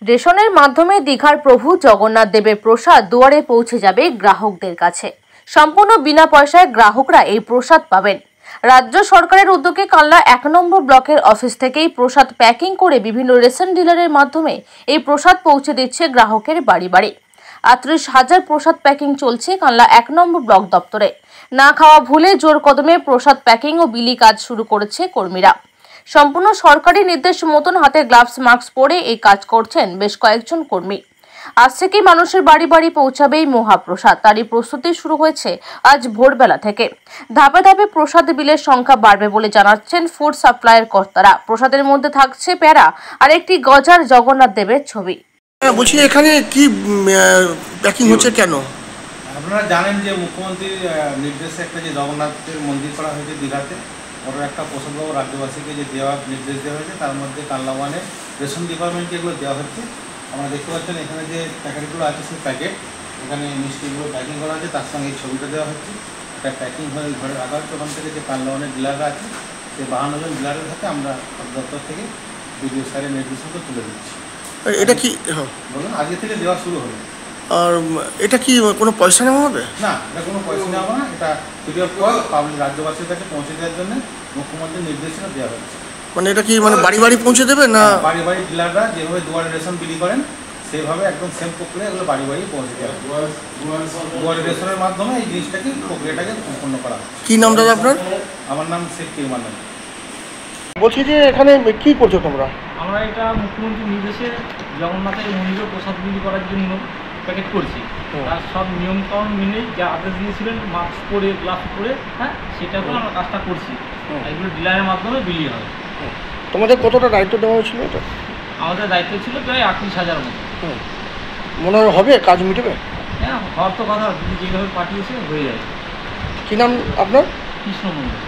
রেশনের মাধ্যমে দীঘার প্রভু জগন্নাথ দেবের প্রসাদ দুয়ারে পৌঁছে যাবে গ্রাহকদের কাছে। সম্পূর্ণ বিনা পয়সায় গ্রাহকরা এই প্রসাদ পাবেন। রাজ্য সরকারের উদ্যোগে কালনা ১ নম্বর ব্লকের অফিস থেকেই প্রসাদ প্যাকিং করে বিভিন্ন রেশন ডিলারের মাধ্যমে এই প্রসাদ পৌঁছে দিচ্ছে গ্রাহকের বাড়ি বাড়ি। ৩৮,০০০ প্রসাদ প্যাকিং চলছে কালনা ১ নম্বর ব্লক দপ্তরে। না খাওয়া ভুলে জোর কদমে প্রসাদ প্যাকিং ও বিলি কাজ শুরু করেছে কর্মীরা। সম্পূর্ণ সরকারি নির্দেশ মতন হাতে গ্লাভস মাস্ক পরে এই কাজ করছেন বেশ কয়েকজন কর্মী। আজ থেকেই মানুষের বাড়ি বাড়ি পৌঁছাবে এই মহাপ্রসাদ। তারই প্রস্তুতি শুরু হয়েছে আজ ভোরবেলা থেকে। ধাপে ধাপে প্রসাদ বিলের সংখ্যা বাড়বে বলে জানাচ্ছেন ফুড সাপ্লাইয়ের কর্তারা। প্রসাদের মধ্যে থাকছে প্যারা আর একটি গজার জগন্নাথ দেবের ছবি। বলছি এখানে কি প্যাকিং হচ্ছে কেন? আপনারা জানেন যে মুখ্যমন্ত্রীর নির্দেশে একটা যে জগন্নাথের মন্দির করা হয়েছে দীঘাতে, ওর একটা প্রসাদবাবু রাজ্যবাসীকে যে দেওয়ার নির্দেশ দেওয়া হয়েছে, তার মধ্যে কালনা ওয়ানের রেশন ডিপার্টমেন্টকে এগুলো দেওয়া হচ্ছে। আমরা দেখতে পাচ্ছেন এখানে যে প্যাকেটগুলো আছে সেই প্যাকেট, এখানে মিষ্টিগুলো প্যাকিং করা আছে, তার সঙ্গে এই ছবিটা দেওয়া হচ্ছে। এটা প্যাকিং হয়ে ঘরে রাখা হচ্ছে। ওখান থেকে যে কালনা ওয়ানের ডিলাররা আছে সেই 52 জন ডিলারের সাথে আমরা দপ্তর থেকে বিডিও স্যারের নির্দেশনটা তুলে দিচ্ছি। এটা কি বলুন, আজকে থেকে দেওয়া শুরু হবে। আর এটা কি কোনো পয়সা নেওয়া হবে? না, এটা কোনো পয়সা নেওয়া হবে না। এটা ফ্রি অফ কস্ট পাবলিক রাজ্যবাসীর কাছে পৌঁছে দেওয়ার জন্য মুখ্যমন্ত্রীর নির্দেশনা দেওয়া হয়েছে। মানে এটা কি মানে বাড়ি বাড়ি পৌঁছে দেবে না? বাড়ি বাড়ি ডিলাররা যেভাবে দুয়ারে রেশন বিলি করেন সেইভাবে একদম সেম প্রক্রিয়া এগুলো বাড়ি বাড়ি পৌঁছে দেওয়া হবে। দুয়ারে রেশনের মাধ্যমে এই জিনিসটাকে প্রক্রিয়াটাকে সম্পন্ন করা হবে। কি নাম দাদা আপনার? আমার নাম শেখ কিরমান। বলছি যে এখানে কি করছো তোমরা? আমরা এটা মুখ্যমন্ত্রীর নির্দেশে জগন্নাথের মন্দিরে প্রসাদ বিলি করার জন্য প্যাকেট করছি। তার সব নিয়মকানুন মেনেই যা আদেশ দিয়েছিলেন, মাস্ক পরে গ্লাভস পরে, হ্যাঁ সেটাকে আমরা কাজটা করছি। এগুলো ডিলারের মাধ্যমে বিলি হবে। তোমাদের কতটা দায়িত্ব দেওয়া হয়েছিল? এটা আমাদের দায়িত্ব ছিল প্রায় ৩৮,০০০ মতো। মনে হয় হবে, কাজ মিটবে? হ্যাঁ, হওয়ার তো কথা, যদি যেভাবে পাঠিয়েছে হয়ে যাবে। কী নাম আপনার? কৃষ্ণ মন্দির।